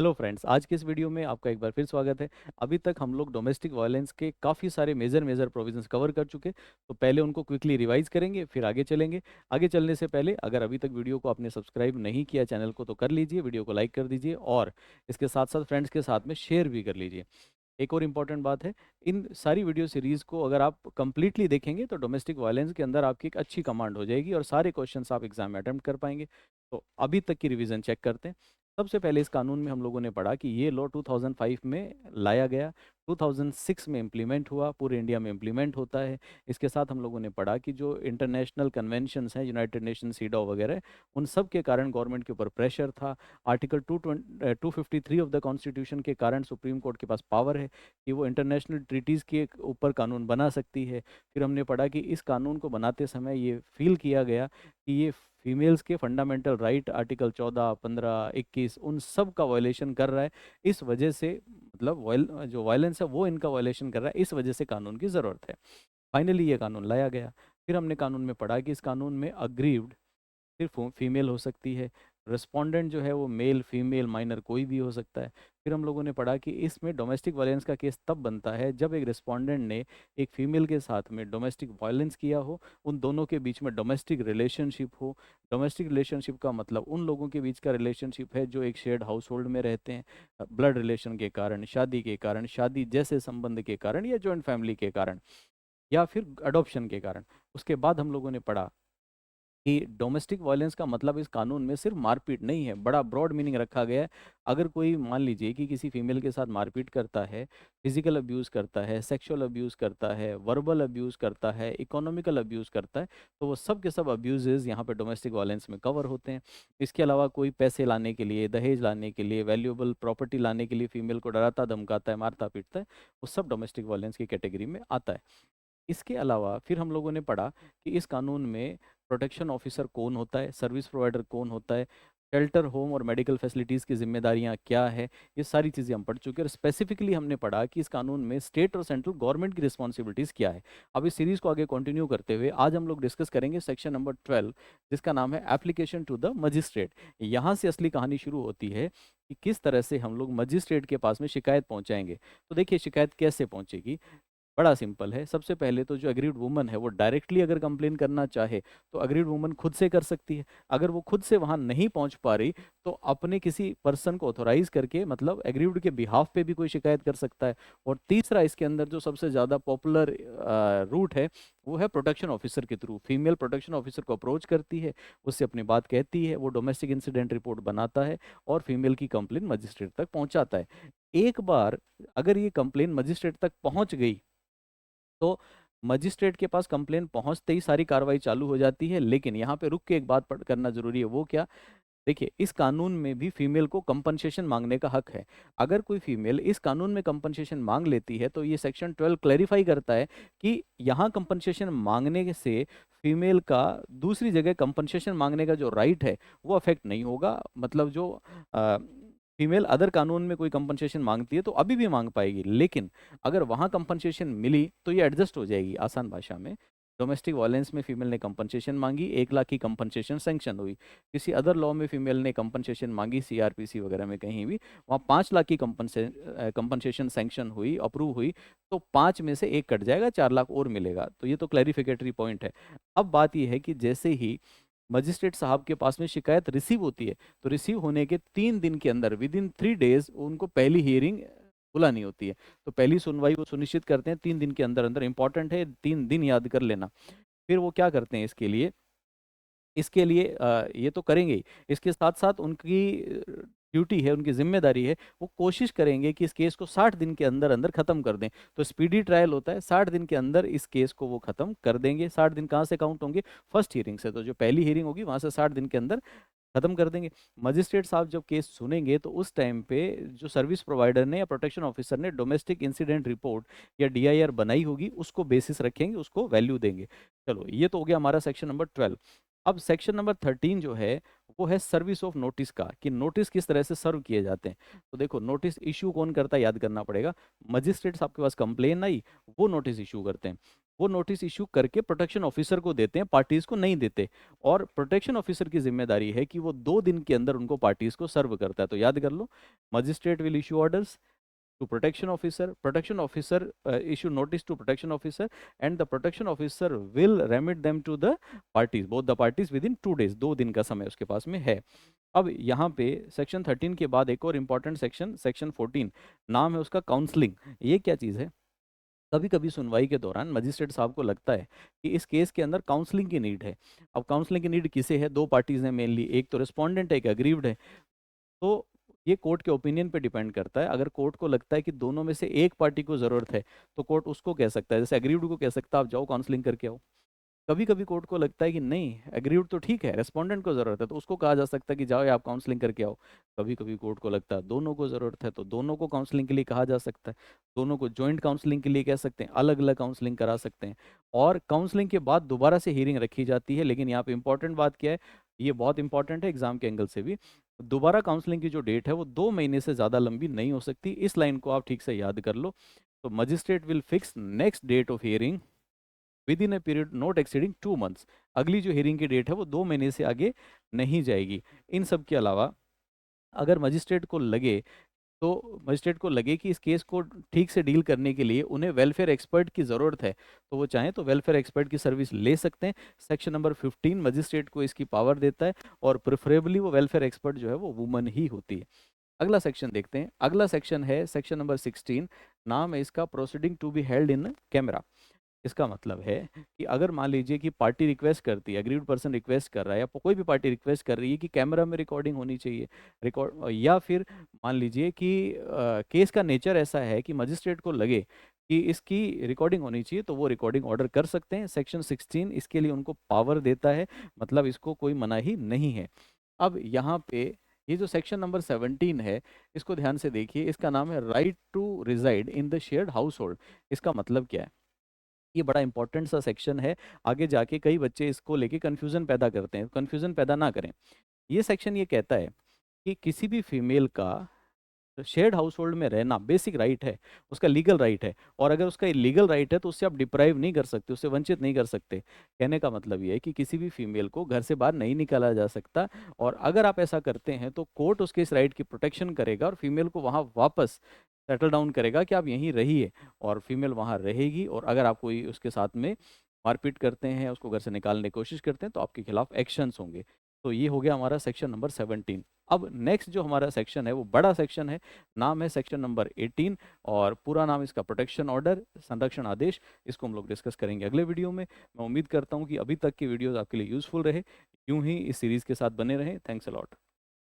Hello friends, आज के इस वीडियो में आपका एक बार फिर स्वागत है। अभी तक हम लोग डोमेस्टिक वायलेंस के काफ़ी सारे मेजर प्रोविजंस कवर कर चुके, तो पहले उनको क्विकली रिवाइज करेंगे, फिर आगे चलेंगे। आगे चलने से पहले अगर अभी तक वीडियो को आपने सब्सक्राइब नहीं किया चैनल को, तो कर लीजिए, वीडियो को लाइक कर दीजिए और इसके साथ साथ फ्रेंड्स के साथ में शेयर भी कर लीजिए। एक और इम्पॉर्टेंट बात है, इन सारी वीडियो सीरीज़ को अगर आप कंप्लीटली देखेंगे तो डोमेस्टिक वायलेंस के अंदर आपकी एक अच्छी कमांड हो जाएगी और सारे क्वेश्चंस आप एग्जाम में अटेम्प्ट कर पाएंगे। तो अभी तक की रिवीजन चेक करते हैं। सबसे पहले इस कानून में हम लोगों ने पढ़ा कि ये लॉ 2005 में लाया गया, 2006 में इम्प्लीमेंट हुआ, पूरे इंडिया में इम्प्लीमेंट होता है। इसके साथ हम लोगों ने पढ़ा कि जो इंटरनेशनल कन्वेंशंस हैं, यूनाइटेड नेशन सीडॉ वगैरह, उन सब के कारण गवर्नमेंट के ऊपर प्रेशर था। आर्टिकल 253 ऑफ द कॉन्स्टिट्यूशन के कारण सुप्रीम कोर्ट के पास पावर है कि वो इंटरनेशनल ट्रीटीज़ के ऊपर कानून बना सकती है। फिर हमने पढ़ा कि इस कानून को बनाते समय ये फील किया गया कि ये फीमेल्स के फंडामेंटल राइट आर्टिकल 14, 15, 21 उन सब का वायलेशन कर रहा है। इस वजह से मतलब जो वायलेंस है वो इनका वायलेशन कर रहा है, इस वजह से कानून की ज़रूरत है। फाइनली ये कानून लाया गया। फिर हमने कानून में पढ़ा कि इस कानून में अग्रीव्ड सिर्फ फीमेल हो सकती है। रिस्पोंडेंट जो है वो मेल, फीमेल, माइनर कोई भी हो सकता है। फिर हम लोगों ने पढ़ा कि इसमें डोमेस्टिक वायलेंस का केस तब बनता है जब एक रिस्पोंडेंट ने एक फीमेल के साथ में डोमेस्टिक वायलेंस किया हो, उन दोनों के बीच में डोमेस्टिक रिलेशनशिप हो। डोमेस्टिक रिलेशनशिप का मतलब उन लोगों के बीच का रिलेशनशिप है जो एक शेयर्ड हाउस होल्ड में रहते हैं, ब्लड रिलेशन के कारण, शादी के कारण, शादी जैसे संबंध के कारण या जॉइंट फैमिली के कारण या फिर अडॉप्शन के कारण। उसके बाद हम लोगों ने पढ़ा कि डोमेस्टिक वायलेंस का मतलब इस कानून में सिर्फ मारपीट नहीं है, बड़ा ब्रॉड मीनिंग रखा गया है। अगर कोई मान लीजिए कि किसी फीमेल के साथ मारपीट करता है, फिजिकल अब्यूज़ करता है, सेक्सुअल अब्यूज़ करता है, वर्बल अब्यूज़ करता है, इकोनॉमिकल अब्यूज़ करता है, तो वो सब के सब अब्यूजेज़ यहाँ पे डोमेस्टिक वायलेंस में कवर होते हैं। इसके अलावा कोई पैसे लाने के लिए, दहेज लाने के लिए, वैल्यूएबल प्रॉपर्टी लाने के लिए फीमेल को डराता धमकाता है, मारता पीटता है, वो सब डोमेस्टिक वायलेंस की कैटेगरी में आता है। इसके अलावा फिर हम लोगों ने पढ़ा कि इस कानून में प्रोटेक्शन ऑफिसर कौन होता है, सर्विस प्रोवाइडर कौन होता है, शेल्टर होम और मेडिकल फैसिलिटीज़ की जिम्मेदारियां क्या है। ये सारी चीज़ें हम पढ़ चुके हैं और स्पेसिफिकली हमने पढ़ा कि इस कानून में स्टेट और सेंट्रल गवर्नमेंट की रिस्पॉन्सिबिलिटीज़ क्या है। अब इस सीरीज़ को आगे कंटिन्यू करते हुए आज हम लोग डिस्कस करेंगे सेक्शन नंबर 12, जिसका नाम है एप्लीकेशन टू द मजिस्ट्रेट। यहाँ से असली कहानी शुरू होती है कि किस तरह से हम लोग मजिस्ट्रेट के पास में शिकायत पहुँचाएंगे। तो देखिए शिकायत कैसे पहुँचेगी। बड़ा सिंपल है। सबसे पहले तो जो अग्रीड वुमन है वो डायरेक्टली अगर कंप्लेन करना चाहे तो अग्रीड वुमन खुद से कर सकती है। अगर वो खुद से वहां नहीं पहुंच पा रही तो अपने किसी पर्सन को ऑथोराइज करके, मतलब एग्रीड के बिहाफ पे भी कोई शिकायत कर सकता है। और तीसरा इसके अंदर जो सबसे ज़्यादा पॉपुलर रूट है वो है प्रोटेक्शन ऑफिसर के थ्रू। फीमेल प्रोटेक्शन ऑफिसर को अप्रोच करती है, उससे अपनी बात कहती है, वो डोमेस्टिक इंसिडेंट रिपोर्ट बनाता है और फीमेल की कंप्लेन मजिस्ट्रेट तक पहुंचाता है। एक बार अगर ये कंप्लेन मजिस्ट्रेट तक पहुंच गई तो मजिस्ट्रेट के पास कंप्लेन पहुंचते ही सारी कार्रवाई चालू हो जाती है। लेकिन यहाँ पे रुक के एक बात पढ़ करना जरूरी है, वो क्या? देखिए इस कानून में भी फीमेल को कंपनसेशन मांगने का हक है। अगर कोई फीमेल इस कानून में कंपनसेशन मांग लेती है तो ये सेक्शन 12 क्लैरिफाई करता है कि यहाँ कंपनसेशन मांगने से फीमेल का दूसरी जगह कंपनसेशन मांगने का जो राइट है वो अफेक्ट नहीं होगा। मतलब जो फीमेल अदर कानून में कोई कंपनसेशन मांगती है तो अभी भी मांग पाएगी, लेकिन अगर वहाँ कंपनसेशन मिली तो ये एडजस्ट हो जाएगी। आसान भाषा में, डोमेस्टिक वायलेंस में फीमेल ने कंपनसेशन मांगी, 1 लाख की कंपनसेशन सैंक्शन हुई। किसी अदर लॉ में फीमेल ने कंपनसेशन मांगी, सीआरपीसी वगैरह में कहीं भी, वहाँ 5 लाख की कंपनसेशन सैंक्शन हुई, अप्रूव हुई, तो 5 में से 1 कट जाएगा, 4 लाख और मिलेगा। तो ये तो क्लैरिफिकेटरी पॉइंट है। अब बात यह है कि जैसे ही मजिस्ट्रेट साहब के पास में शिकायत रिसीव होती है तो रिसीव होने के 3 दिन के अंदर, विद इन 3 डेज, उनको पहली हियरिंग बुलानी होती है। तो पहली सुनवाई वो सुनिश्चित करते हैं 3 दिन के अंदर अंदर। इंपॉर्टेंट है, 3 दिन याद कर लेना। फिर वो क्या करते हैं इसके लिए ये तो करेंगे ही, इसके साथ साथ उनकी ड्यूटी है, उनकी जिम्मेदारी है, वो कोशिश करेंगे कि इस केस को 60 दिन के अंदर अंदर खत्म कर दें। तो स्पीडी ट्रायल होता है, 60 दिन के अंदर इस केस को वो खत्म कर देंगे। 60 दिन कहाँ से काउंट होंगे? फर्स्ट हियरिंग से। तो जो पहली हियरिंग होगी वहां से 60 दिन के अंदर खत्म कर देंगे। मजिस्ट्रेट साहब जब केस सुनेंगे तो उस टाइम पे जो सर्विस प्रोवाइडर ने या प्रोटेक्शन ऑफिसर ने डोमेस्टिक इंसिडेंट रिपोर्ट या डीआईआर बनाई होगी उसको बेसिस रखेंगे, उसको वैल्यू देंगे। चलो ये तो हो गया हमारा सेक्शन नंबर 12। अब सेक्शन नंबर 13 जो है वो है सर्विस ऑफ नोटिस का, कि नोटिस किस तरह से सर्व किए जाते हैं। तो देखो नोटिस इशू कौन करता है, याद करना पड़ेगा। मजिस्ट्रेट साहब के पास कंप्लेन आई, वो नोटिस इशू करते हैं। वो नोटिस इशू करके प्रोटेक्शन ऑफिसर को देते हैं, पार्टीज को नहीं देते। और प्रोटेक्शन ऑफिसर की जिम्मेदारी है कि वो 2 दिन के अंदर उनको पार्टीज को सर्व करता है। तो याद कर लो, magistrate will issue orders to protection officer issue notice to protection officer, and the protection officer will remit them to the parties, both the parties within 2 days, 2 दिन का समय उसके पास में है। अब यहाँ पे सेक्शन 13 के बाद एक और इम्पॉर्टेंट सेक्शन, सेक्शन 14, नाम है उसका काउंसलिंग। ये क्या चीज़ है? कभी कभी सुनवाई के दौरान मजिस्ट्रेट साहब को लगता है कि इस केस के अंदर काउंसलिंग की नीड है। अब काउंसलिंग की नीड किसे है? 2 पार्टीज हैं मेनली, एक तो रिस्पोंडेंट है, एक अग्रीव्ड है। तो ये कोर्ट के ओपिनियन पे डिपेंड करता है। अगर कोर्ट को लगता है कि दोनों में से एक पार्टी को ज़रूरत है, तो कोर्ट उसको कह सकता है, जैसे अग्रीव्ड को कह सकता है आप जाओ काउंसलिंग करके आओ। कभी कभी कोर्ट को लगता है कि नहीं, एग्रीड तो ठीक है, रेस्पोंडेंट को ज़रूरत है, तो उसको कहा जा सकता है कि जाओ आप काउंसलिंग करके आओ। कभी कभी कोर्ट को लगता है दोनों को ज़रूरत है, तो दोनों को काउंसलिंग के लिए कहा जा सकता है। दोनों को जॉइंट काउंसलिंग के लिए कह सकते हैं, अलग अलग काउंसलिंग करा सकते हैं। और काउंसलिंग के बाद दोबारा से हियरिंग रखी जाती है। लेकिन यहाँ पे इंपॉर्टेंट बात क्या है, ये बहुत इंपॉर्टेंट है एग्जाम के एंगल से भी, दोबारा काउंसलिंग की जो डेट है वो 2 महीने से ज़्यादा लंबी नहीं हो सकती। इस लाइन को आप ठीक से याद कर लो। तो magistrate will fix next date of hearing within a period not exceeding 2 months. अगली जो हियरिंग की डेट है वो 2 महीने से आगे नहीं जाएगी। इन सब के अलावा अगर मजिस्ट्रेट को लगे कि इस केस को ठीक से डील करने के लिए उन्हें वेलफेयर एक्सपर्ट की ज़रूरत है, तो वो चाहें तो वेलफेयर एक्सपर्ट की सर्विस ले सकते हैं। सेक्शन नंबर 15 मजिस्ट्रेट को इसकी पावर देता है, और प्रेफरेबली वो वेलफेयर एक्सपर्ट जो है वो वुमन ही होती है। अगला सेक्शन देखते हैं। अगला सेक्शन है सेक्शन नंबर 16, नाम है इसका proceeding to be held in camera. इसका मतलब है कि अगर मान लीजिए कि पार्टी रिक्वेस्ट करती है, अग्रीड पर्सन रिक्वेस्ट कर रहा है, या कोई भी पार्टी रिक्वेस्ट कर रही है कि कैमरा में रिकॉर्डिंग होनी चाहिए, रिकॉर्ड, या फिर मान लीजिए कि केस का नेचर ऐसा है कि मजिस्ट्रेट को लगे कि इसकी रिकॉर्डिंग होनी चाहिए, तो वो रिकॉर्डिंग ऑर्डर कर सकते हैं। सेक्शन 16 इसके लिए उनको पावर देता है, मतलब इसको कोई मनाही नहीं है। अब यहाँ पे ये जो सेक्शन नंबर 17 है, इसको ध्यान से देखिए। इसका नाम है right to reside in the shared household. इसका मतलब क्या है? ये बड़ा इंपॉर्टेंट सा सेक्शन है। आगे जाके कई बच्चे इसको लेके कन्फ्यूजन पैदा करते हैं, कन्फ्यूजन पैदा ना करें। ये सेक्शन ये कहता है कि किसी भी फीमेल का शेयर्ड हाउस होल्ड में रहना बेसिक राइट है, उसका लीगल राइट है। और अगर उसका लीगल राइट है तो उससे आप डिप्राइव नहीं कर सकते, उससे वंचित नहीं कर सकते। कहने का मतलब ये है कि किसी भी फीमेल को घर से बाहर नहीं निकाला जा सकता। और अगर आप ऐसा करते हैं तो कोर्ट उसके इस राइट की प्रोटेक्शन करेगा, और फीमेल को वहाँ वापस सेटल डाउन करेगा कि आप यहीं रहिए, और फीमेल वहाँ रहेगी। और अगर आप कोई उसके साथ में मारपीट करते हैं, उसको घर से निकालने की कोशिश करते हैं, तो आपके खिलाफ एक्शंस होंगे। तो ये हो गया हमारा सेक्शन नंबर 17। अब नेक्स्ट जो हमारा सेक्शन है वो बड़ा सेक्शन है, नाम है सेक्शन नंबर 18, और पूरा नाम इसका प्रोटेक्शन ऑर्डर, संरक्षण आदेश। इसको हम लोग डिस्कस करेंगे अगले वीडियो में। मैं उम्मीद करता हूँ कि अभी तक की वीडियोस आपके लिए यूजफुल रहे, यूं ही इस सीरीज के साथ बने रहें। Thanks a lot.